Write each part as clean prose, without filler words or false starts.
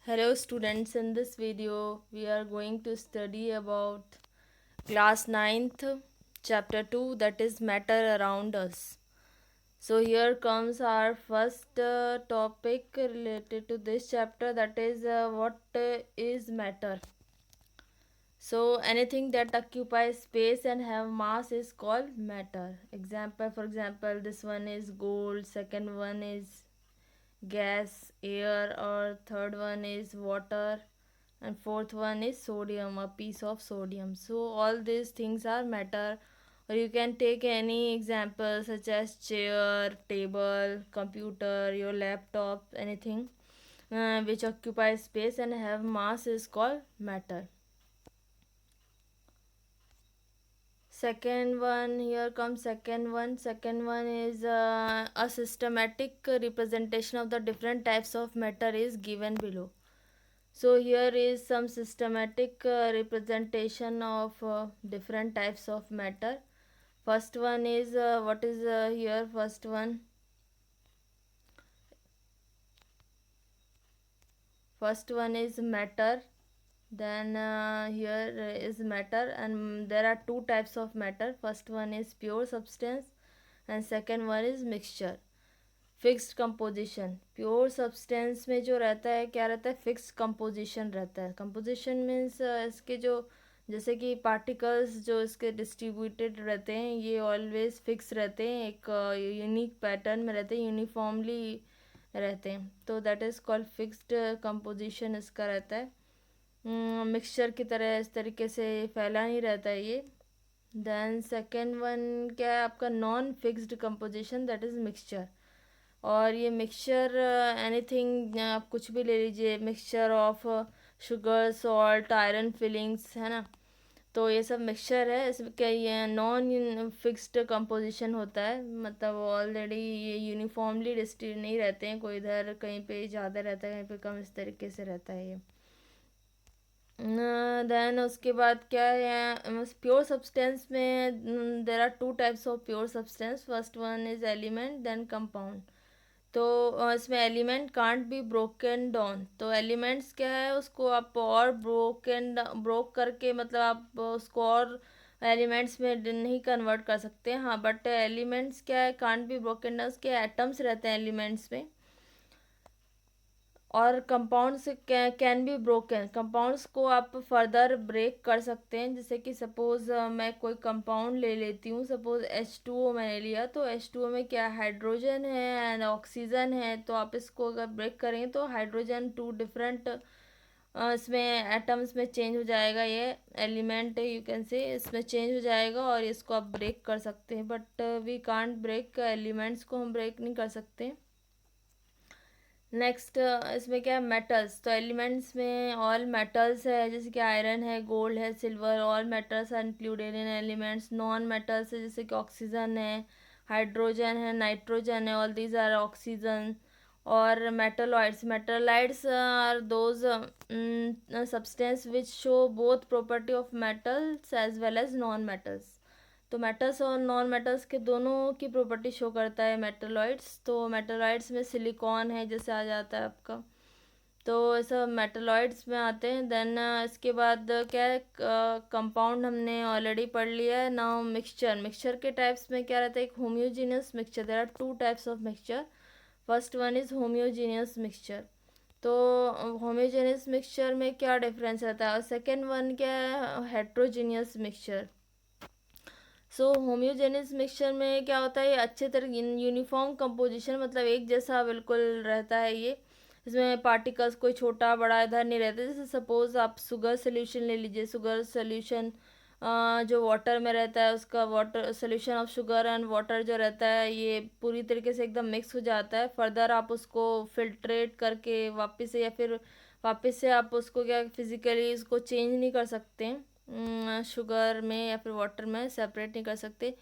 Hello students, in this video we are going to study about class 9th chapter 2, that is matter around us. So here comes our first topic related to this chapter, that is what is matter. So anything that occupies space and have mass is called matter. For example, this one is gold, second one is gas, air, or third one is water, and fourth one is sodium, a piece of sodium. So all these things are matter. Or you can take any example such as chair, table, computer, your laptop, anything which occupies space and have mass is called matter. Second one, here comes second one is a systematic representation of the different types of matter is given below. So here is some systematic representation of different types of matter. First one is what is here first one is matter. Then here is matter, and there are two types of matter. First one is pure substance and second one is mixture. Fixed composition, pure substance में जो रहता है क्या रहता है, fixed composition रहता है. Composition means इसके जो जैसे कि पार्टिकल्स जो इसके डिस्ट्रीब्यूटेड रहते हैं ये ऑलवेज फिक्स रहते हैं, एक यूनिक पैटर्न में रहते हैं, यूनिफॉर्मली रहते हैं. तो that is called fixed composition इसका रहता है. मिक्सचर की तरह इस तरीके से फैला नहीं रहता है ये. देन सेकेंड वन क्या है आपका, non fixed composition, that is mixture. और ये मिक्सचर एनीथिंग आप कुछ भी ले लीजिए, mixture of sugar, salt, iron filings, है ना. तो ये सब मिक्सचर है. इसमें क्या ये नॉन फिक्स्ड कंपोजिशन होता है, मतलब ऑलरेडी ये यूनिफॉर्मली डिस्ट्रीब्यूट नहीं रहते हैं, कोई इधर कहीं पे ज़्यादा रहता है कहीं पे कम, इस तरीके से रहता है ये. देन उसके बाद क्या है, प्योर सब्सटेंस में there are two types of pure substance. First one is element, then compound. तो इसमें element can't be broken down. तो एलिमेंट्स क्या है, उसको आप और ब्रोक करके, मतलब आप उसको और एलिमेंट्स में नहीं कन्वर्ट कर सकते. हाँ, बट एलिमेंट्स क्या है, कांट बी ब्रोकन डाउन, उसके एटम्स रहते हैं एलिमेंट्स में. और compounds can be broken, compounds को आप फर्दर ब्रेक कर सकते हैं. जैसे कि सपोज़ मैं कोई कंपाउंड ले लेती हूँ, सपोज़ H2O मैंने लिया, तो H2O में क्या हाइड्रोजन है एंड ऑक्सीजन है. तो आप इसको अगर ब्रेक करेंगे तो हाइड्रोजन टू डिफरेंट इसमें एटम्स में चेंज हो जाएगा. ये एलिमेंट यू कैन से इसमें चेंज हो जाएगा और इसको आप ब्रेक कर सकते हैं. But we can't break elements को, हम ब्रेक नहीं कर सकते. नेक्स्ट इसमें क्या है, मेटल्स. तो एलिमेंट्स में ऑल मेटल्स है, जैसे कि आयरन है, गोल्ड है, silver, all metals are included in elements. Non metals है जैसे कि ऑक्सीजन है, हाइड्रोजन है, नाइट्रोजन है, ऑल दीज आर ऑक्सीजन. और metalloids are those substance which show both property of metals as well as non metals. तो metals और non metals के दोनों की प्रॉपर्टी शो करता है मेटलॉइड्स. तो मेटलॉइड्स में सिलिकॉन है जैसे आ जाता है आपका. तो ऐसा मेटलॉइड्स में आते हैं. देन इसके बाद क्या है, कंपाउंड हमने ऑलरेडी पढ़ लिया है. नाउ मिक्सचर के टाइप्स में क्या रहता है, एक homogeneous mixture. There are two types of mixture. First one is homogeneous mixture. तो होम्योजीनियस मिक्सचर में क्या डिफरेंस रहता है, और सेकेंड वन क्या है, हेट्रोजीनियस मिक्सचर. सो होम्योजेनियस मिक्सचर में क्या होता है, ये अच्छे तरह यूनिफॉर्म कंपोजिशन, मतलब एक जैसा बिल्कुल रहता है ये. इसमें पार्टिकल्स कोई छोटा बड़ा इधर नहीं रहता. जैसे सपोज़ आप शुगर सोल्यूशन ले लीजिए. शुगर सोल्यूशन जो वाटर में रहता है, उसका water solution of sugar and water जो रहता है ये पूरी तरीके से एकदम मिक्स हो जाता है. फर्दर आप उसको फिल्ट्रेट करके वापस से आप उसको क्या फिज़िकली उसको चेंज नहीं कर सकते शुगर में या फिर वाटर में सेपरेट नहीं कर सकते.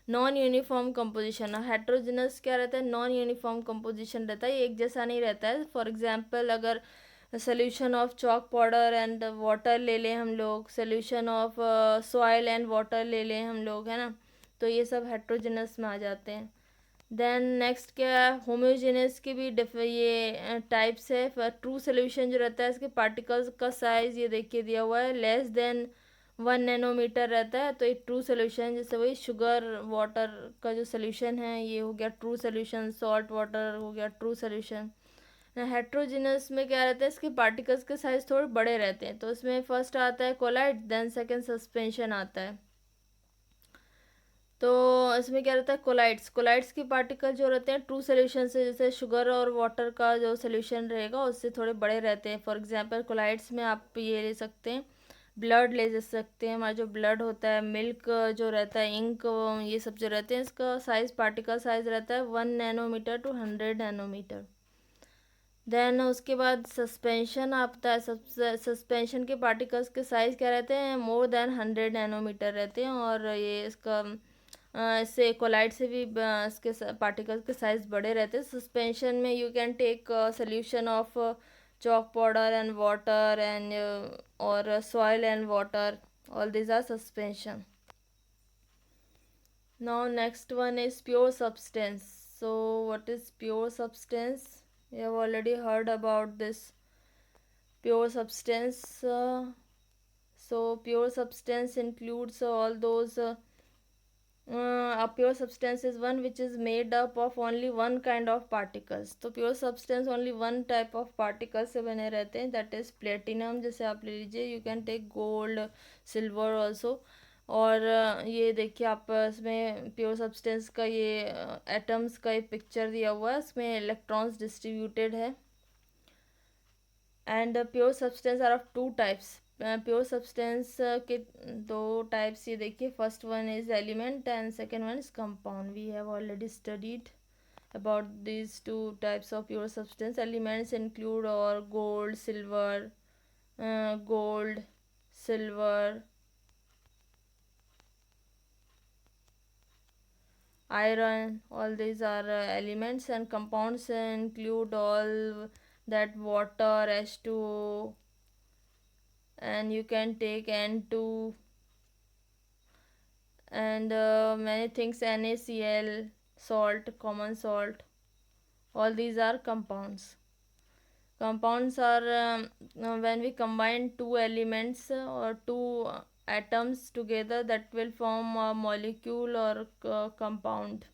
Non uniform composition. हेट्रोजिनस क्या रहता है, नॉन यूनिफॉर्म कंपोजिशन रहता है, एक जैसा नहीं रहता है. फॉर एग्जांपल अगर solution of chalk powder and water ले लें हम लोग, solution of soil and water ले लें हम लोग, है ना. तो ये सब हेट्रोजिनस में आ जाते हैं. देन नेक्स्ट क्या है, होमोजेनियस की भी ये टाइप्स है। ट्रू सोल्यूशन जो रहता है इसके पार्टिकल्स का साइज ये देखिए दिया हुआ है, लेस देन 1 नैनोमीटर रहता है, तो ये ट्रू सोल्यूशन। जैसे वही शुगर वाटर का जो सोल्यूशन है ये हो गया ट्रू सोल्यूशन, सॉल्ट वाटर हो गया ट्रू सोल्यूशन। हेट्रोजीनस में क्या रहता है, इसके पार्टिकल्स के साइज थोड़े बड़े रहते हैं, तो इसमें फर्स्ट आता है कोलाइड, देन सेकंड सस्पेंशन आता है। तो इसमें क्या रहता है, कोलाइड्स, कोलाइड्स के पार्टिकल जो रहते हैं ट्रू सोल्यूशन से, जैसे शुगर और वाटर का जो सोल्यूशन रहेगा उससे थोड़े बड़े रहते हैं। फॉर एग्जांपल कोलाइड्स में आप ये ले सकते हैं, ब्लड ले सकते हैं, हमारा जो ब्लड होता है, मिल्क जो रहता है, इंक, ये सब जो रहते हैं इसका साइज, पार्टिकल साइज रहता है 1 नैनोमीटर टू 100 नैनोमीटर। देन उसके बाद सस्पेंशन आता है, सस्पेंशन के पार्टिकल्स के साइज क्या रहते हैं, मोर देन 100 नैनोमीटर रहते हैं, और ये इसका इससे कोलाइड से भी इसके पार्टिकल्स के साइज बड़े रहते हैं। सस्पेंशन में you can take solution of chalk powder and water and or soil and water, all these are suspension. Now next one is pure substance. So what is pure substance? You have already heard about this pure substance. So pure substance includes all those a pure substance is one which is made up of only one kind of particles. तो pure substance only one type of particles से बने रहते हैं, that is platinum। जैसे आप ले लीजिए, you can take gold, silver also। और ये देखिए आप इसमें प्योर सब्सटेंस का ये एटम्स का एक पिक्चर दिया हुआ है, इसमें इलेक्ट्रॉन्स डिस्ट्रीब्यूटेड है। And pure substance are of two types. Pure substance के दो टाइप्स ये देखिए, first one is element and second one is compound. We have already studied about these two types of pure substance. Elements include or gold, silver, iron, all these are elements, and compounds include all that water, H2O, and you can take N2 and many things, NaCl, salt, common salt, all these are compounds. Compounds are when we combine two elements or two atoms together, that will form a molecule or compound.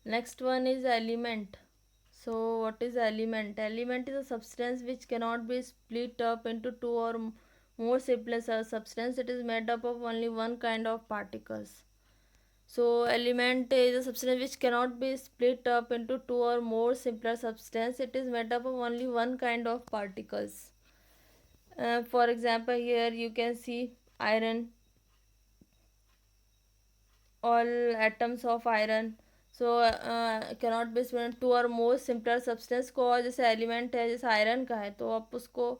Next one is element. So what is element? Element is a substance which cannot be split up into two or more simple substance. It is made up of only one kind of particles. So element is a substance which cannot be split up into two or more simpler substance. It is made up of only one kind of particles. For example, here you can see iron, all atoms of iron. So cannot be split into two or more simpler substance को, जैसे element है जैसे iron का है, तो आप उसको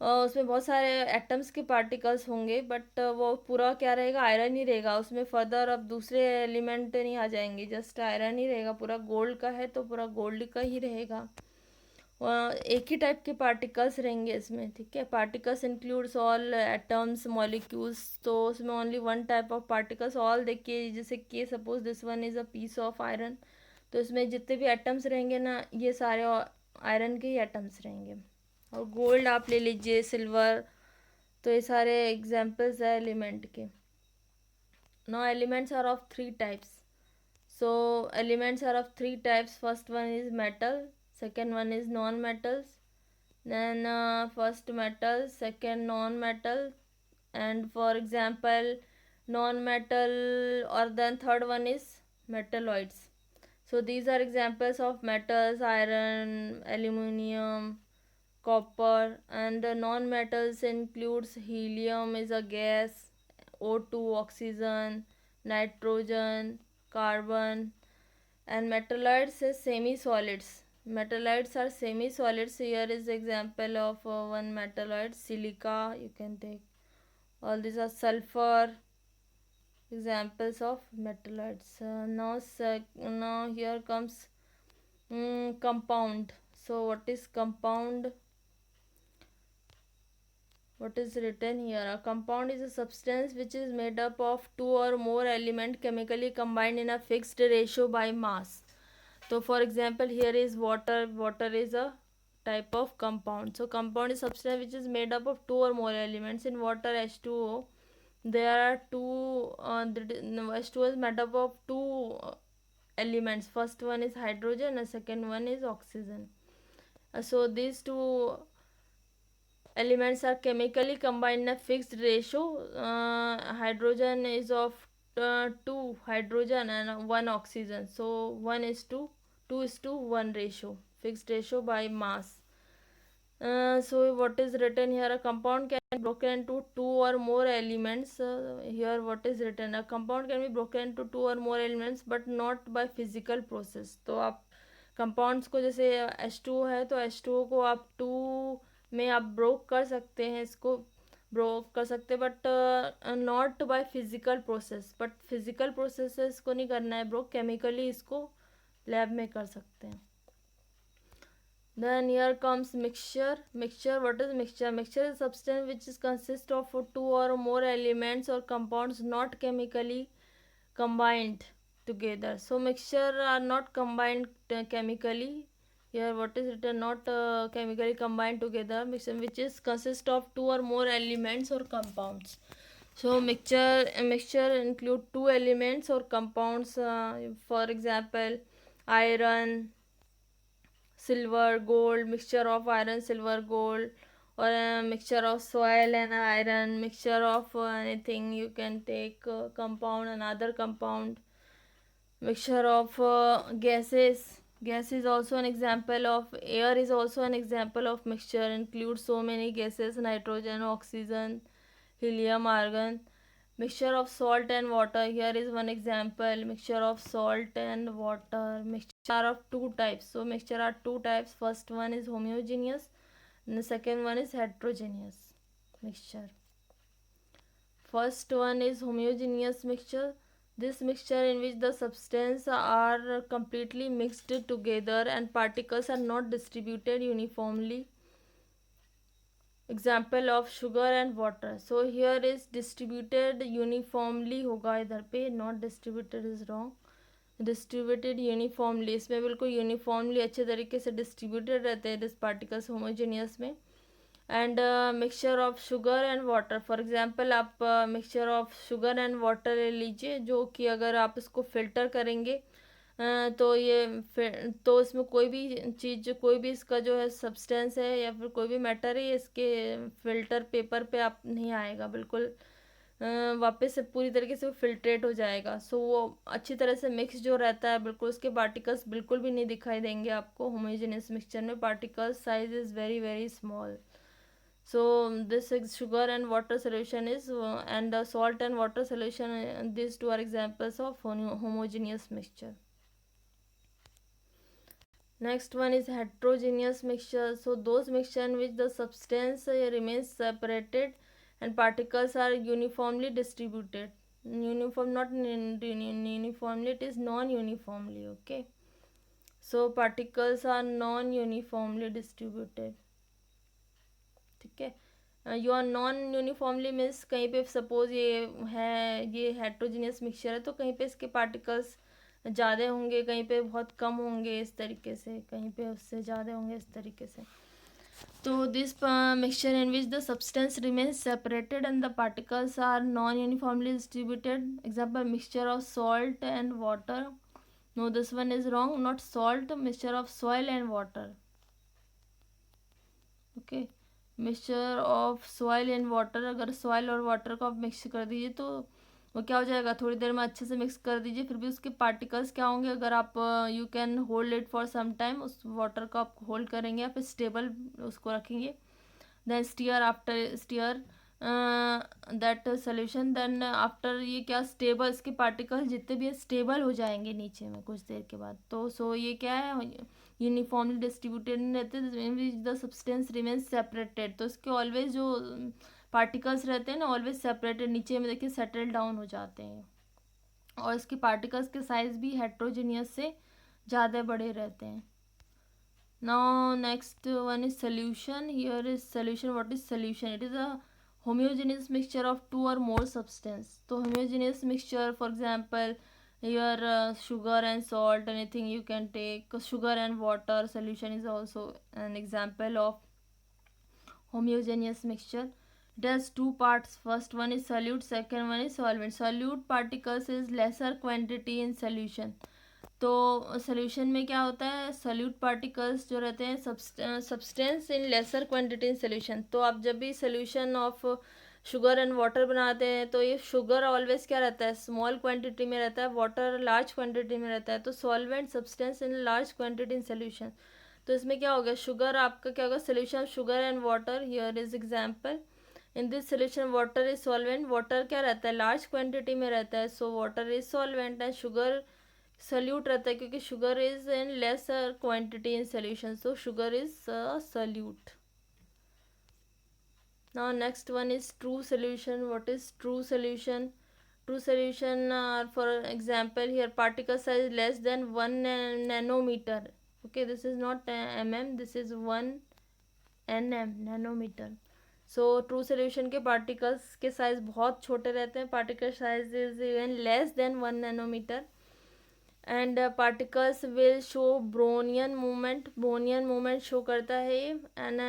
उसमें बहुत सारे एटम्स के पार्टिकल्स होंगे, बट वो पूरा क्या रहेगा, आयरन ही रहेगा। उसमें फर्दर अब दूसरे एलिमेंट नहीं आ जाएंगे, जस्ट आयरन ही रहेगा। पूरा गोल्ड का है तो पूरा गोल्ड का ही रहेगा, एक ही टाइप के पार्टिकल्स रहेंगे इसमें, ठीक है। Particles includes all atoms, molecules, तो उसमें only one type of particles. All देखिए, जैसे कि suppose this one is a piece of iron, तो इसमें जितने भी एटम्स रहेंगे ना, ये सारे आयरन के ही एटम्स रहेंगे। और गोल्ड आप ले लीजिए, सिल्वर, तो ये सारे एग्जाम्पल्स है एलिमेंट के। No elements are of three types. So elements are of three types. First one is metal, second one is non-metals, then first metal, second non-metal, and for example non-metal, or then third one is metalloids. So these are examples of metals: iron, aluminium, copper. And the non-metals includes helium is a gas, O2, oxygen, nitrogen, carbon. And metalloids is semi-solids. Metalloids are semi-solids. Here is example of one metalloid, silica, you can take. All these are sulfur, examples of metalloids. Now here comes compound. So what is compound? what is written here? A compound is a substance which is made up of two or more elements chemically combined in a fixed ratio by mass. So for example, here is water. Water is a type of compound. So compound is substance which is made up of two or more elements. In water, H2O, there are two, H2O is made up of two elements. First one is hydrogen and second one is oxygen. So these two elements are chemically combined in a fixed ratio. Hydrogen is of 2 hydrogen and 1 oxygen, so 2 is to 1 ratio, fixed ratio by mass. So what is written here? A compound can be broken into two or more elements. Here what is written? A compound can be broken into two or more elements but not by physical process. तो आप compounds को, जैसे H2O है तो H2O को आप to में आप ब्रोक कर सकते हैं, इसको ब्रोक कर सकते हैं, but not by physical process. But physical process से इसको नहीं करना है ब्रोक, केमिकली इसको लैब में कर सकते हैं. Then here comes mixture. What is mixture? Mixture is a substance which is consist of two or more elements or compounds not chemically combined together. So mixture are not combined chemically. Here what is written? Not chemically combined together. Mixture which is consist of two or more elements or compounds. So mixture include two elements or compounds. For example, iron, silver, gold, mixture of iron, silver, gold, or a mixture of soil and iron, mixture of anything. You can take compound, another compound, mixture of gases. Gas is also an example of, air is also an example of mixture, includes so many gases: nitrogen, oxygen, helium, argon. Mixture of salt and water, here is one example. Mixture of salt and water. Mixture are of two types. So mixture are two types. First one is homogeneous and the second one is heterogeneous mixture. First one is homogeneous mixture. This mixture in which the substances are completely mixed together and particles are not distributed uniformly. Example of sugar and water. So here is distributed uniformly होगा इधर पे, not distributed is wrong. Distributed uniformly, इसमें बिल्कुल uniformly अच्छे तरीके से distributed रहते हैं this particles homogeneous में. And mixture of sugar and water. For example, आप mixture of sugar and water ले लीजिए, जो कि अगर आप इसको filter करेंगे तो ये तो इसमें कोई भी चीज़, कोई भी इसका जो है सब्सटेंस है या फिर कोई भी मैटर है, इसके फिल्टर पेपर पे आप नहीं आएगा, बिल्कुल वापस से पूरी तरीके से वो फिल्ट्रेट हो जाएगा. सो वो अच्छी तरह से मिक्स जो रहता है, बिल्कुल उसके पार्टिकल्स बिल्कुल भी नहीं दिखाई देंगे आपको. होमोजेनियस मिक्सचर में particle size is very very small. So this is sugar and water solution is and salt and water solution, these two are examples of homogeneous mixture. Next one is heterogeneous mixture. So those mixture in which the substance remains separated and particles are uniformly distributed. Uniform, not uniformly, it is non-uniformly. Okay, so particles are non-uniformly distributed. ठीक है. You are non uniformly means कहीं पे suppose ये heterogeneous mixture है तो कहीं पे इसके पार्टिकल्स ज़्यादा होंगे, कहीं पे बहुत कम होंगे, इस तरीके से, कहीं पे उससे ज़्यादा होंगे, इस तरीके से. तो this mixture in which the substance remains separated and the particles are non uniformly distributed. Example mixture of salt and water. No, this one is wrong. Not salt, mixture of soil and water. Okay, mixture of soil and water. अगर soil और water को आप mix कर दीजिए तो वो क्या हो जाएगा, थोड़ी देर में अच्छे से मिक्स कर दीजिए, फिर भी उसके पार्टिकल्स क्या होंगे, अगर आप you can hold it for some time, उस वाटर को आप होल्ड करेंगे या फिर स्टेबल उसको रखेंगे. Then stir, after stir that solution, then after ये क्या स्टेबल, इसके पार्टिकल्स जितने भी स्टेबल हो जाएंगे नीचे में कुछ देर के बाद. तो सो ये क्या है, यूनिफॉर्मली डिस्ट्रीब्यूटेड नहीं रहते, द सब्सटेंस रिमेन्स सेपरेटेड. तो इसके ऑलवेज जो पार्टिकल्स रहते हैं ना, ऑलवेज सेपरेटेड, नीचे में देखिए सेटल डाउन हो जाते हैं. और इसके पार्टिकल्स के साइज भी हेट्रोजीनियस से ज़्यादा बड़े रहते हैं. Now next one is solution. Here is solution. What is solution? It is a homogeneous mixture of two or more substance. So homogeneous mixture, for example, your sugar and salt, anything you can take. Sugar and water solution is also an example of homogeneous mixture. It has two parts. First one is solute, second one is solvent. Solute particles is lesser quantity in solution. तो solution में क्या होता है, salute particles जो रहते हैं substance in lesser quantity in solution. तो आप जब भी solution of sugar and water बनाते हैं तो ये शुगर ऑलवेज क्या रहता है, स्मॉल क्वांटिटी में रहता है, वाटर लार्ज क्वांटिटी में रहता है. तो solvent substance in large quantity in solution. तो इसमें क्या होगा, शुगर आपका क्या होगा, solution of sugar and water. Here is example. In this solution water is solvent. Water क्या रहता है, लार्ज क्वांटिटी में रहता है, so water is solvent. And sugar solute रहता है क्योंकि sugar is in lesser quantity in solution, so sugar is solute. Now next one is true solution. What is true solution? True solution for example here particle size less than 1 nanometer. Okay, this is not mm, this is 1 nm, nanometer. So true solution के particles के size बहुत छोटे रहते हैं. Particle size is even less than 1 nanometer. And particles will show Brownian movement. Brownian movement show करता है. And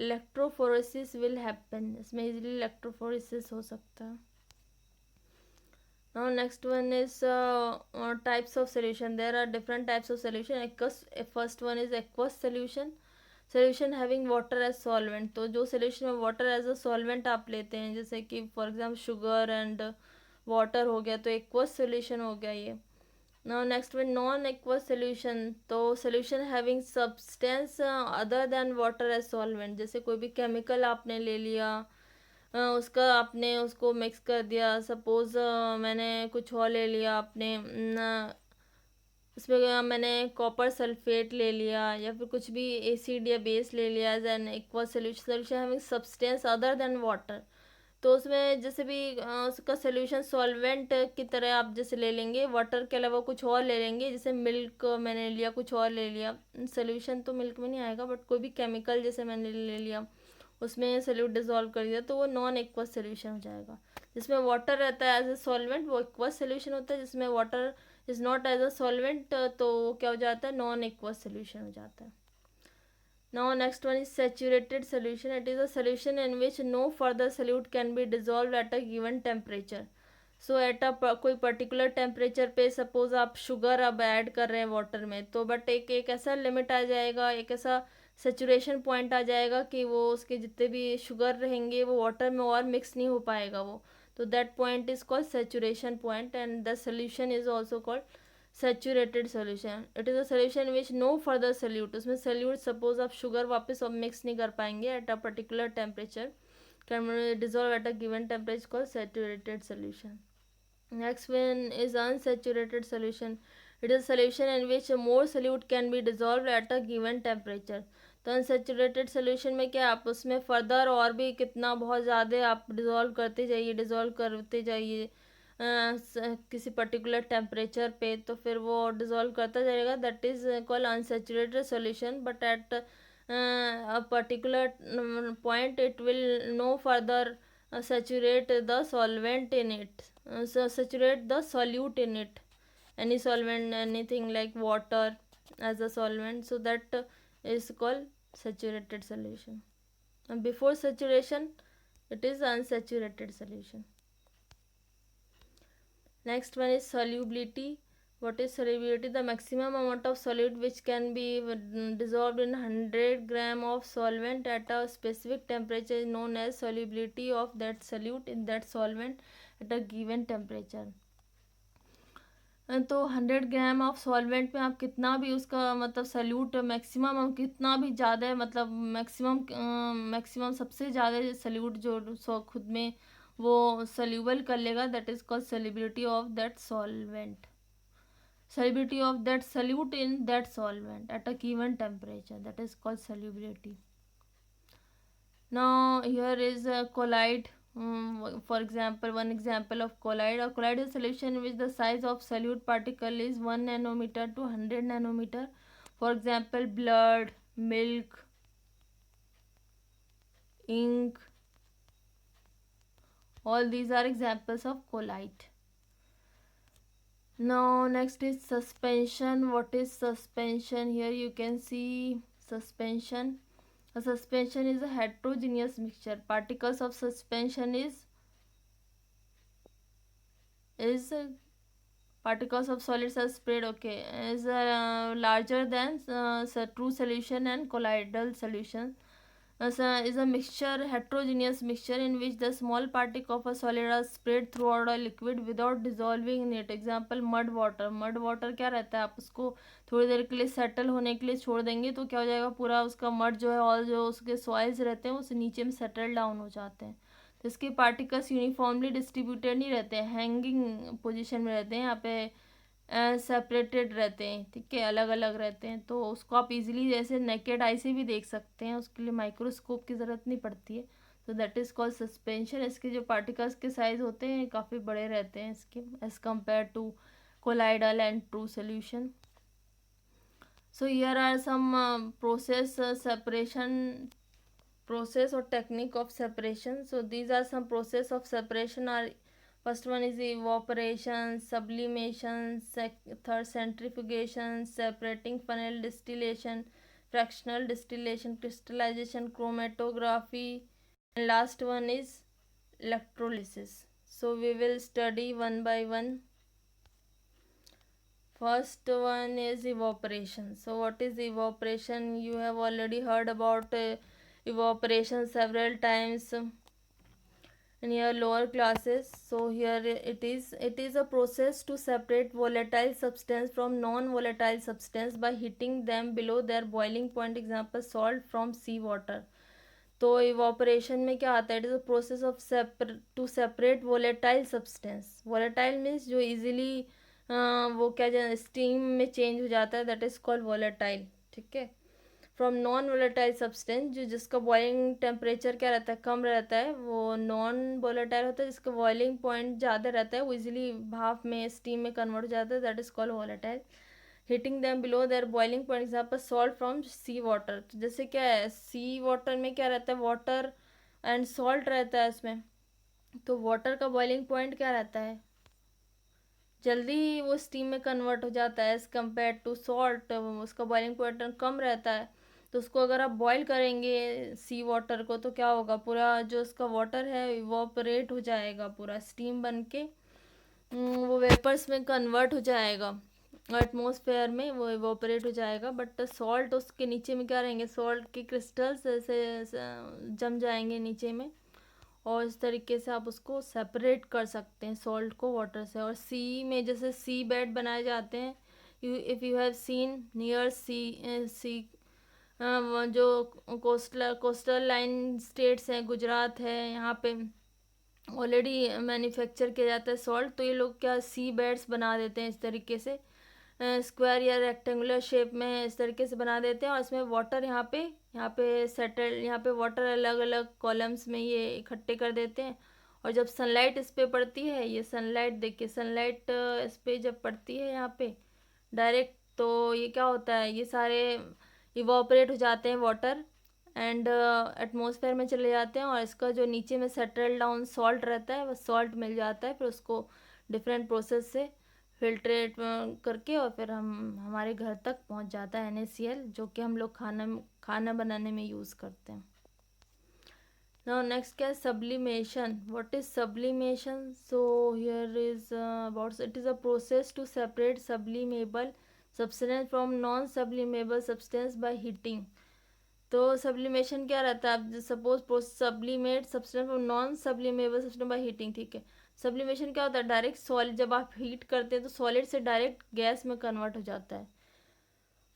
electrophoresis will happen. इसमें easily electrophoresis हो सकता है. Now next one is types of solution. There are different types of solution. First one is aqueous solution. Solution having water as solvent. तो जो solution में water as a solvent आप लेते हैं, जैसे कि for example sugar and water हो गया, तो aqueous solution हो गया ये. Now next one non aqueous solution. तो solution having substance other than water as solvent. जैसे कोई भी chemical आपने ले लिया, उसका आपने उसको मिक्स कर दिया. सपोज़ मैंने कुछ और ले लिया, आपने उसमें मैंने कॉपर सल्फेट ले लिया या फिर कुछ भी एसिड या बेस ले लिया as an aqua solution having substance other than water. तो उसमें जैसे भी उसका सोल्यूशन सॉल्वेंट की तरह आप जैसे ले लेंगे, वाटर के अलावा कुछ और ले लेंगे, जैसे मिल्क मैंने लिया, कुछ और ले लिया. सोल्यूशन तो मिल्क में नहीं आएगा, बट कोई भी केमिकल जैसे मैंने ले लिया, उसमें सोल्यूट डिजोल्व कर दिया, तो वो नॉन एक्वस सोल्यूशन हो जाएगा. जिसमें वाटर रहता है एज ए सॉल्वेंट वो एक्वस सोल्यूशन होता है. जिसमें water is not as a solvent तो क्या हो जाता है, नॉन एक्वस सोल्यूशन हो जाता है. Now next one is saturated solution. It is a solution in which no further solute can be dissolved at a given temperature. So at a कोई particular temperature पे सपोज आप sugar अब add कर रहे हैं वाटर में, तो but एक ऐसा लिमिट आ जाएगा, एक ऐसा सेचुरेशन पॉइंट आ जाएगा कि वो उसके जितने भी शुगर रहेंगे वो वाटर में और मिक्स नहीं हो पाएगा वो. तो that point is called saturation point and the solution is also called saturated solution. It is a solution which no further solute. उसमें सोल्यूट सपोज आप शुगर वापस अब मिक्स नहीं कर पाएंगे at a particular temperature, can dissolve at a given temperature called saturated solution. Next one is unsaturated solution. It is a solution in which more solute can be dissolved at a given temperature. तो unsaturated solution में क्या, आप उसमें further और भी कितना बहुत ज़्यादा आप डिज़ोल्व करते जाइए किसी पर्टिकुलर टेम्परेचर पे, तो फिर वो डिज़ोल्व करता जाएगा. That is called unsaturated solution. But at a particular point it will no further saturate the solvent in it, so saturate the solute in it, any solvent, anything like water as a solvent, so that is called saturated solution. And before saturation it is unsaturated solution. Next one is solubility. What is solubility? The maximum amount of solute which can be dissolved in 100 gram of solvent at a specific temperature is known as solubility of that solute in that solvent at a given temperature. तो 100 gram of solvent में आप कितना भी उसका मतलब salute maximum कितना भी ज़्यादा है, मतलब मैक्सिमम सबसे ज़्यादा सल्यूट जो खुद में वो सल्यूबल कर लेगा, that is called solubility of that solvent, solubility of that solute in that solvent at a given temperature, that is called solubility. Now here is a colloid. For example, one example of colloid. A colloid is a solution in which the size of solute particle is 1 nanometer to 100 nanometer. For example, blood, milk, ink, all these are examples of colloid. Now next is suspension. What is suspension? Here you can see suspension. A suspension is a heterogeneous mixture. Particles of suspension is particles of solids are spread, okay, is larger than true solution and colloidal solution. Is a mixture, heterogeneous mixture in which the small particle of a solid are spread throughout a liquid without dissolving in it. Example mud water. Mud water क्या रहता है, आप उसको थोड़ी देर के लिए settle होने के लिए छोड़ देंगे तो क्या हो जाएगा, पूरा उसका मड जो है और जो उसके सॉइल्स रहते हैं उस नीचे में सेटल डाउन हो जाते हैं. तो इसके पार्टिकल्स यूनिफॉर्मली डिस्ट्रीब्यूटेड नहीं रहते हैं, हैंगिंग पोजिशन में रहते हैं, यहाँ पे सेपरेटेड रहते हैं, ठीक है, अलग अलग रहते हैं. तो उसको आप इजीली जैसे नेकेड आई से भी देख सकते हैं, उसके लिए माइक्रोस्कोप की ज़रूरत नहीं पड़ती है. तो दैट इज़ कॉल्ड सस्पेंशन. इसके जो पार्टिकल्स के साइज होते हैं काफ़ी बड़े रहते हैं इसके as compare to colloidal and true solution. So here are some process or technique of separation. So these are some process of separation. Are first one is evaporation, sublimation, third centrifugation, separating funnel distillation, fractional distillation, crystallization, chromatography, and last one is electrolysis. So we will study one by one. First one is evaporation. So what is evaporation? You have already heard about evaporation several times in your lower classes. So here it is a process to separate volatile substance from non-volatile substance by heating them below their boiling point. Example, salt from sea water. तो evaporation में क्या आता है, it is a process of to separate volatile substance. Volatile means जो easily वो क्या steam में change हो जाता है, दैट इज़ कॉल्ड वोलेटाइल, ठीक है. फ्रॉम नॉन वोलेटाइल सब्सटेंस, जो जिसका बॉइलिंग टेम्परेचर क्या रहता है, कम रहता है, वो नॉन वोलेटाइल होता है. जिसका बॉइलिंग पॉइंट ज़्यादा रहता है वो इजीली भाप में स्टीम में कन्वर्ट हो जाता है, that is called volatile. Heating them below their boiling point. Example, salt from sea water. तो जैसे क्या है, सी वाटर में क्या रहता है, वाटर एंड सॉल्ट रहता है इसमें. तो वाटर का बॉइलिंग पॉइंट क्या रहता है, जल्दी वो स्टीम में कन्वर्ट हो जाता है एज़ कम्पेयर टू सॉल्ट, उसका बॉइलिंग पॉइंट कम रहता है. तो उसको अगर आप बॉईल करेंगे सी वाटर को तो क्या होगा, पूरा जो उसका वाटर है इवोपरेट हो जाएगा, पूरा स्टीम बन के वो वेपर्स में कन्वर्ट हो जाएगा, एटमॉस्फेयर में वो इवोपरेट हो जाएगा. बट सॉल्ट उसके नीचे में क्या रहेंगे, सॉल्ट के क्रिस्टल्स ऐसे जम जाएंगे नीचे में, और इस तरीके से आप उसको सेपरेट कर सकते हैं सॉल्ट को वाटर से. और सी में जैसे सी बेड बनाए जाते हैं, if you have seen near sea जो कोस्टल लाइन स्टेट्स हैं, गुजरात है, यहाँ पे ऑलरेडी मैन्युफैक्चर किया जाता है सॉल्ट. तो ये लोग क्या सी बेड्स बना देते हैं इस तरीके से, स्क्वायर या रेक्टेंगुलर शेप में इस तरीके से बना देते हैं. और इसमें वाटर यहाँ पे सेटल, यहाँ पे वाटर अलग अलग कॉलम्स में ये इकट्ठे कर देते हैं. और जब सनलाइट इस पे पड़ती है, ये सनलाइट देखिए, सनलाइट इस पे जब पड़ती है यहाँ पे डायरेक्ट, तो ये क्या होता है, ये सारे इवोपरेट हो जाते हैं वाटर एंड एटमॉस्फेयर में चले जाते हैं. और इसका जो नीचे में सेटल डाउन सॉल्ट रहता है वो सॉल्ट मिल जाता है. फिर उसको डिफरेंट प्रोसेस से फिल्ट्रेट करके और फिर हमारे घर तक पहुंच जाता है NaCl, जो कि हम लोग खाना बनाने में यूज़ करते हैं. नाउ नेक्स्ट क्या है, sublimation. What is sublimation? So here is about, it is a process to separate sublimable substance from non sublimable substance by heating. तो सब्लिमेशन क्या रहता है, आप suppose sublimate substance from non sublimable substance by heating, ठीक है. Sublimation क्या होता है, डायरेक्ट सॉलिड, जब आप हीट करते हैं तो सॉलिड से डायरेक्ट गैस में कन्वर्ट हो जाता है.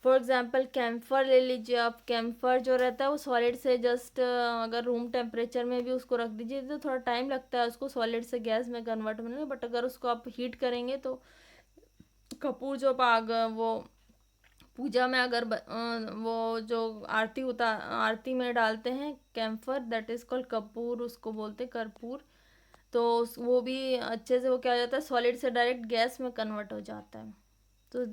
फॉर एग्जांपल कैम्फर ले लीजिए आप. कैम्फर जो रहता है वो सॉलिड से जस्ट अगर रूम टेम्परेचर में भी उसको रख दीजिए तो थोड़ा टाइम लगता है उसको सॉलिड से गैस में कन्वर्ट होने में. बट अगर उसको आप हीट करेंगे तो कपूर जो आग वो पूजा में अगर वो जो आरती में डालते हैं camphor, that is called kapoor, उसको बोलते हैं कर्पूर. तो वो भी अच्छे से वो क्या हो जाता है, सॉलिड से डायरेक्ट गैस में कन्वर्ट हो जाता है. तो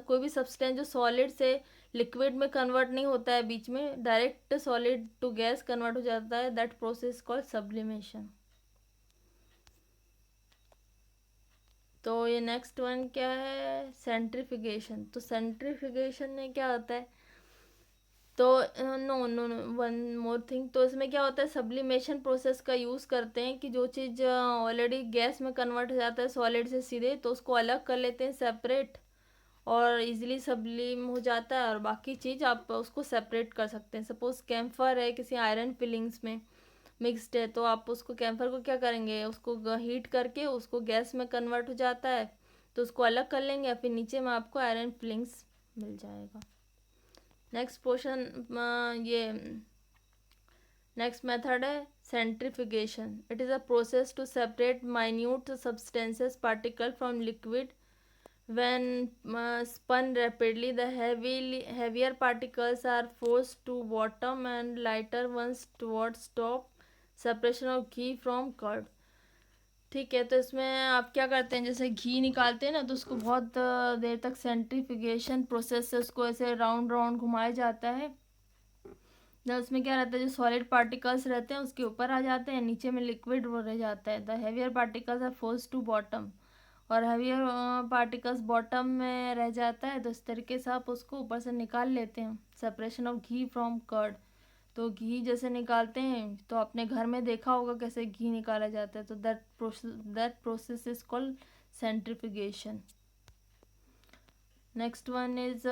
कोई भी सब्सटेंस जो सॉलिड से लिक्विड में कन्वर्ट नहीं होता है, बीच में direct solid to gas convert हो जाता है, दैट प्रोसेस कॉल्ड सब्लिमेशन। तो ये नेक्स्ट वन क्या है, सेंट्रीफिकेशन। तो सेंट्रीफिकेशन में क्या होता है, तो no no no one more thing, तो इसमें क्या होता है, सब्लिमेशन प्रोसेस का यूज़ करते हैं कि जो चीज़ ऑलरेडी गैस में कन्वर्ट हो जाता है सॉलिड से सीधे, तो उसको अलग कर लेते हैं सेपरेट, और इजीली सब्लिम हो जाता है, और बाकी चीज़ आप उसको सेपरेट कर सकते हैं। सपोज कैम्फर है किसी आयरन फिलिंग्स में मिक्स्ड है, तो आप उसको कैम्फर को क्या करेंगे, उसको हीट करके उसको गैस में कन्वर्ट हो जाता है, तो उसको अलग कर लेंगे, फिर नीचे में आपको आयरन फिलिंग्स मिल जाएगा। नेक्स्ट पोर्शन ये नेक्स्ट मेथड है centrifugation. It is a process to separate minute substances particle from liquid. When spun rapidly, the heavier particles are forced to bottom and lighter ones towards top. Separation of ghee from curd. ठीक है, तो इसमें आप क्या करते हैं, जैसे घी निकालते हैं ना, तो उसको बहुत देर तक सेंट्रीफिकेशन प्रोसेस से उसको ऐसे राउंड राउंड घुमाया जाता है। जब उसमें क्या रहता है, जो सॉलिड पार्टिकल्स रहते हैं उसके ऊपर आ जाते हैं, नीचे में लिक्विड वो रह जाता है। The heavier particles are force to bottom, और हेवियर पार्टिकल्स बॉटम में रह जाता है, तो इस तरीके से आप उसको ऊपर से निकाल लेते हैं। Separation of ghee from curd. तो घी जैसे निकालते हैं, तो आपने घर में देखा होगा कैसे घी निकाला जाता है, तो that process is called centrification. Next one is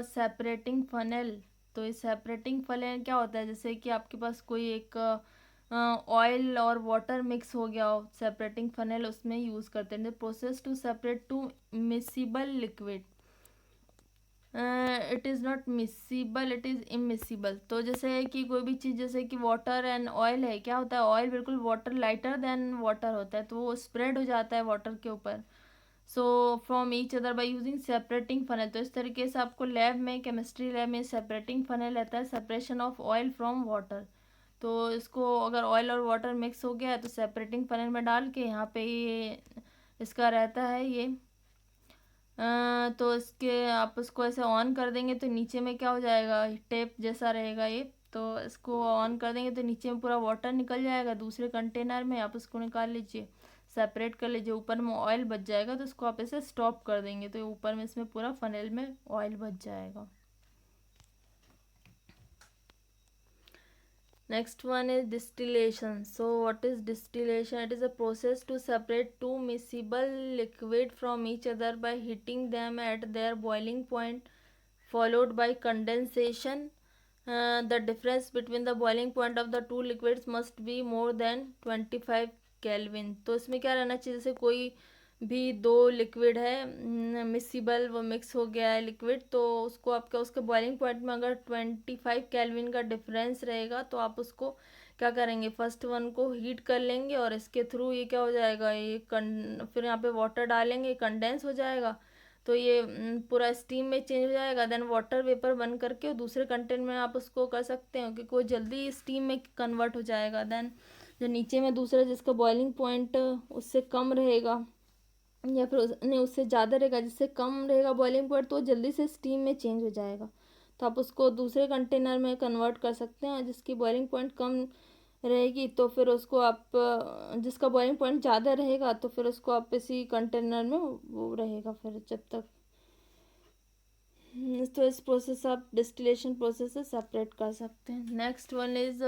separating funnel. तो इस सेपरेटिंग फनेल क्या होता है, जैसे कि आपके पास कोई एक ऑयल और वाटर मिक्स हो गया हो, सेपरेटिंग फनेल उसमें यूज़ करते हैं। Process to separate two miscible liquid. It is not miscible, it is immiscible. तो जैसे कि कोई भी चीज़, जैसे कि वाटर एंड ऑयल है, क्या होता है, ऑयल बिल्कुल वाटर लाइटर देन वाटर होता है, तो वो स्प्रेड हो जाता है वाटर के ऊपर, so from each other by using separating funnel. तो इस तरीके से आपको लैब में, केमिस्ट्री लैब में सेपरेटिंग फनेल रहता है, separation of oil from water. तो इसको अगर ऑयल और वाटर मिक्स हो गया है, तो सेपरेटिंग फनेल में डाल के यहाँ पे ये इसका रहता है ये तो इसके आप उसको ऐसे ऑन कर देंगे, तो नीचे में क्या हो जाएगा, टेप जैसा रहेगा ये। तो इसको ऑन कर देंगे तो नीचे में पूरा वाटर निकल जाएगा, दूसरे कंटेनर में आप उसको निकाल लीजिए, सेपरेट कर लीजिए। ऊपर में ऑयल बच जाएगा, तो इसको आप ऐसे स्टॉप कर देंगे, तो ऊपर में इसमें पूरा फनेल में ऑयल बच जाएगा। Next one is distillation. So what is distillation? It is a process to separate two miscible liquid from each other by heating them at their boiling point, followed by condensation. The difference between the boiling point of the two liquids must be more than 25 Kelvin. तो इसमें क्या रहना चाहिए, जैसे कोई भी दो liquid है मिसिबल, वो मिक्स हो गया है लिक्विड, तो उसको आपका उसके बॉइलिंग पॉइंट में अगर 25 केल्विन का डिफरेंस रहेगा, तो आप उसको क्या करेंगे, फर्स्ट वन को हीट कर लेंगे, और इसके थ्रू ये क्या हो जाएगा, ये फिर यहाँ पे वाटर डालेंगे, कंडेंस हो जाएगा, तो ये पूरा स्टीम में चेंज हो जाएगा, देन वाटर वेपर बन करके दूसरे कंटेनर में आप उसको कर सकते हो, क्योंकि वो जल्दी स्टीम में कन्वर्ट हो जाएगा। देन जो नीचे में दूसरा जिसका बॉइलिंग पॉइंट उससे कम रहेगा, या फिर नहीं उससे ज़्यादा रहेगा, जिससे कम रहेगा बॉइलिंग पॉइंट, तो जल्दी से स्टीम में चेंज हो जाएगा, तो आप उसको दूसरे कंटेनर में कन्वर्ट कर सकते हैं। जिसकी बॉइलिंग पॉइंट कम रहेगी, तो फिर उसको आप जिसका बॉइलिंग पॉइंट ज़्यादा रहेगा, तो फिर उसको आप इसी कंटेनर में वो रहेगा फिर जब तक। तो इस प्रोसेस आप डिस्टिलेशन प्रोसेस से सेपरेट कर सकते हैं। Next one is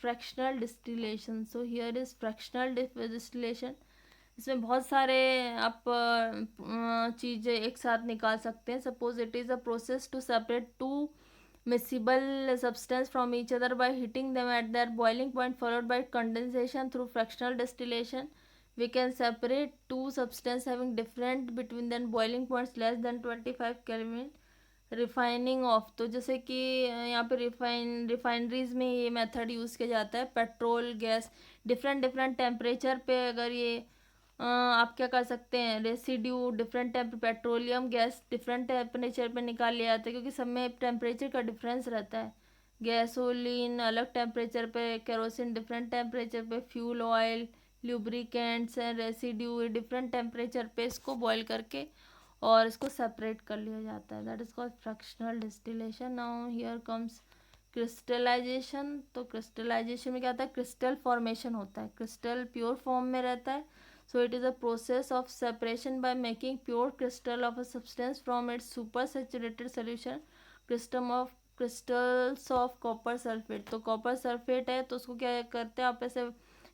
fractional distillation. So here is fractional distillation. इसमें बहुत सारे आप चीज़ें एक साथ निकाल सकते हैं। Suppose it is a process to separate two miscible substance from each other by heating them at their boiling point, followed by condensation through fractional distillation. We can separate two substances having different between them boiling points less than 25 Kelvin. Refining of, तो जैसे कि यहाँ पे refineries में ये method use किया जाता है। Petrol gas different different temperature पे अगर ये आप क्या कर सकते हैं, residue different petroleum gas different temperature पे निकाल लिया जाता है, क्योंकि सब में टेम्परेचर का डिफरेंस रहता है। गैसोलीन अलग टेम्परेचर पे, केरोसिन डिफरेंट टेम्परेचर पे, fuel oil, lubricants and residue different temperature पे इसको बॉईल करके और इसको सेपरेट कर लिया जाता है, that is called fractional distillation. Now here comes crystallization. तो क्रिस्टलाइजेशन में क्या होता है, क्रिस्टल फॉर्मेशन होता है, क्रिस्टल प्योर फॉर्म में रहता है। So it is a process of separation by making pure crystal of a substance from its super saturated solution crystals of copper sulphate. तो कॉपर सल्फेट है तो उसको क्या करते हैं, आप ऐसे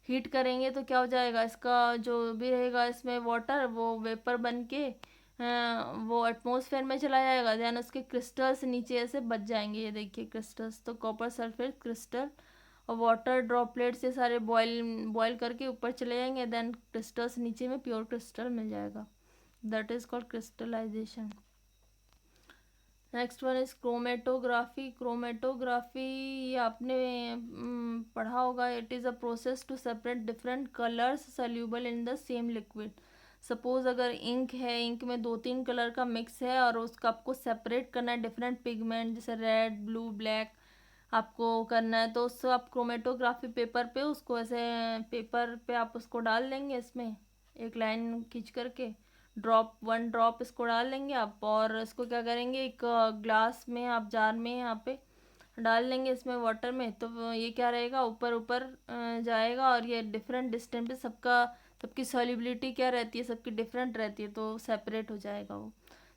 हीट करेंगे तो क्या हो जाएगा, इसका जो भी रहेगा इसमें वाटर वो वेपर बन के वो एटमॉस्फेयर में चला जाएगा, देन उसके क्रिस्टल्स नीचे ऐसे बच जाएंगे, ये देखिए क्रिस्टल्स। तो कॉपर सल्फेट क्रिस्टल और वाटर ड्रॉपलेट्स ये सारे बॉयल करके ऊपर चले जाएंगे, देन क्रिस्टल्स नीचे में प्योर क्रिस्टल मिल जाएगा, that is called crystallization. Next one is chromatography. Chromatography आपने पढ़ा होगा, it is a process to separate different colours soluble in the same liquid. Suppose अगर इंक है, इंक में 2-3 कलर का मिक्स है और उसका आपको सेपरेट करना है डिफरेंट पिगमेंट, जैसे रेड, ब्लू, ब्लैक आपको करना है, तो उसको आप क्रोमेटोग्राफी पेपर पे उसको ऐसे पेपर पे आप उसको डाल देंगे, इसमें एक लाइन खींच करके ड्रॉप 1 ड्रॉप इसको डाल देंगे आप, और इसको क्या करेंगे, एक ग्लास में आप जार में यहाँ पे डाल लेंगे इसमें वाटर में, तो ये क्या रहेगा, ऊपर ऊपर जाएगा और ये डिफरेंट डिस्टेंस पे सबकी सॉल्युबिलिटी क्या रहती है, सबकी डिफरेंट रहती है, तो सेपरेट हो जाएगा वो।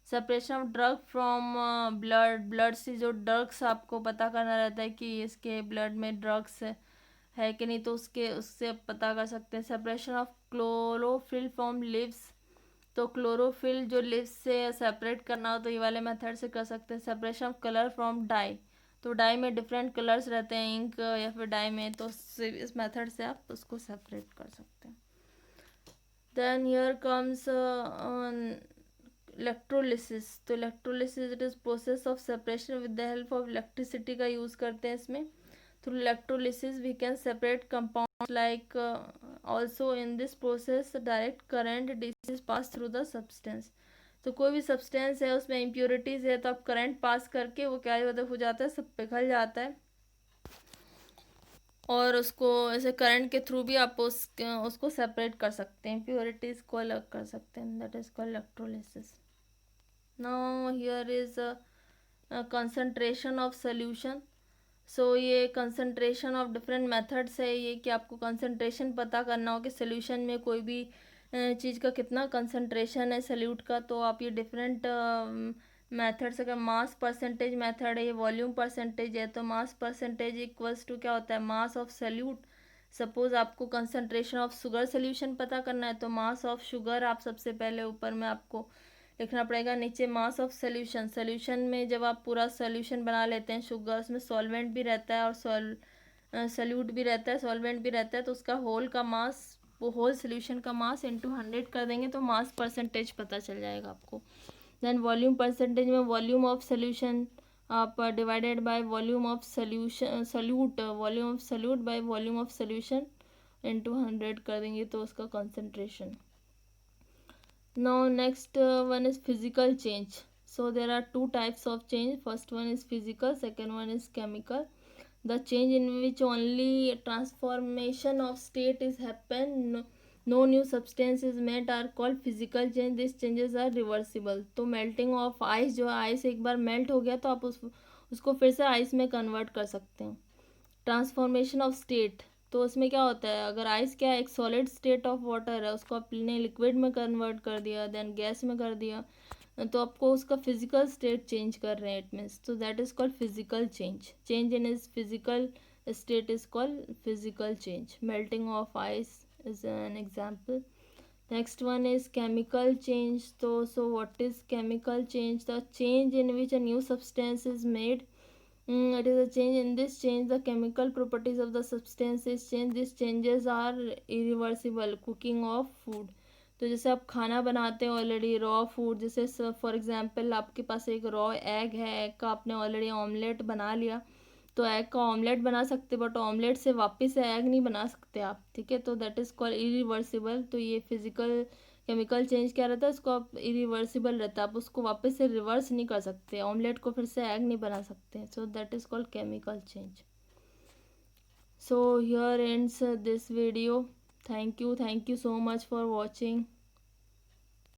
Separation of drug from blood. Blood से जो ड्रग्स आपको पता करना रहता है कि इसके ब्लड में ड्रग्स है कि नहीं, तो उससे आप पता कर सकते हैं। Separation of chlorophyll from leaves. तो क्लोरोफिल जो लिव्स से सेपरेट करना हो तो ये वाले मेथड से कर सकते हैं। Separation of colour from dye. तो डाई में डिफरेंट कलर्स रहते हैं, इंक या फिर डाई में, तो इस मेथड से आप उसको सेपरेट कर सकते हैं। Then here comes electrolysis. तो electrolysis it is process of separation with the help of electricity का यूज़ करते हैं इसमें। Through electrolysis we can separate compound like also in this process direct current DC pass through the substance। तो कोई भी substance है उसमें impurities है तो आप करंट पास करके वो क्या हो जाता है, सब पिघल जाता है, और उसको ऐसे करंट के थ्रू भी आप उसको सेपरेट कर सकते हैं, इम्प्योरिटीज़ को अलग कर सकते हैं, that is called electrolysis. Now here is concentration of solution. So ये कंसंट्रेशन ऑफ डिफरेंट मेथड्स है, ये कि आपको कंसंट्रेशन पता करना हो कि सोल्यूशन में कोई भी चीज़ का कितना कंसंट्रेशन है सल्यूट का, तो आप ये डिफरेंट मेथड्स, अगर मास परसेंटेज मेथड है, ये वॉल्यूम परसेंटेज है, तो मास परसेंटेज इक्वल्स टू क्या होता है, मास ऑफ सल्यूट। सपोज आपको कंसंट्रेशन ऑफ शुगर सोल्यूशन पता करना है तो मास ऑफ शुगर आप सबसे पहले ऊपर में आपको लिखना पड़ेगा, नीचे मास ऑफ सोल्यूशन। सोल्यूशन में जब आप पूरा सोल्यूशन बना लेते हैं शुगर, उसमें सॉल्वेंट भी रहता है और सल्यूट भी रहता है, सॉल्वेंट भी रहता है, तो उसका होल का मास, वो होल सोल्यूशन का मास इंटू 100 कर देंगे तो मास परसेंटेज पता चल जाएगा आपको। देन वॉल्यूम परसेंटेज में वॉल्यूम ऑफ सोल्यूशन आप divided by volume of solution solute, volume of solute by volume of solution into 100 कर देंगे तो उसका concentration. Now next one is physical change. So there are two types of change. First one is physical, second one is chemical. The change in which only transformation of state is happen, no new substance is made are called physical change. These changes are reversible. तो melting of ice, जो ice एक बार melt हो गया तो आप उसको फिर से ice में convert कर सकते हैं। ट्रांसफॉर्मेशन ऑफ स्टेट, तो उसमें क्या होता है, अगर आइस क्या है, एक सॉलिड स्टेट ऑफ वाटर है, उसको आपने लिक्विड में कन्वर्ट कर दिया, देन गैस में कर दिया, तो आपको उसका फिजिकल स्टेट चेंज कर रहे हैं, इट मीन्स, तो that is called physical change. Change in is physical state is called physical change. Melting of ice is an example. Next one is chemical change. तो so what is chemical change, the change in which a new substance is made. It is a change. In this change, the chemical properties of the substance is changed. These changes are irreversible. Cooking of food. तो जैसे आप खाना बनाते हैं already raw food, जैसे for example आपके पास एक raw egg है, एग का आपने ऑलरेडी ऑमलेट बना लिया, तो एग का ऑमलेट बना सकते बट ऑमलेट से वापस से एग नहीं बना सकते आप, ठीक है, तो दैट इज़ कॉल्ड इरिवर्सिबल। तो ये फिजिकल केमिकल चेंज क्या रहता है, इसको आप इरिवर्सिबल रहता है, आप उसको वापस से रिवर्स नहीं कर सकते, ऑमलेट को फिर से एग नहीं बना सकते, so that is called chemical change. So here ends this video. Thank you so much for watching.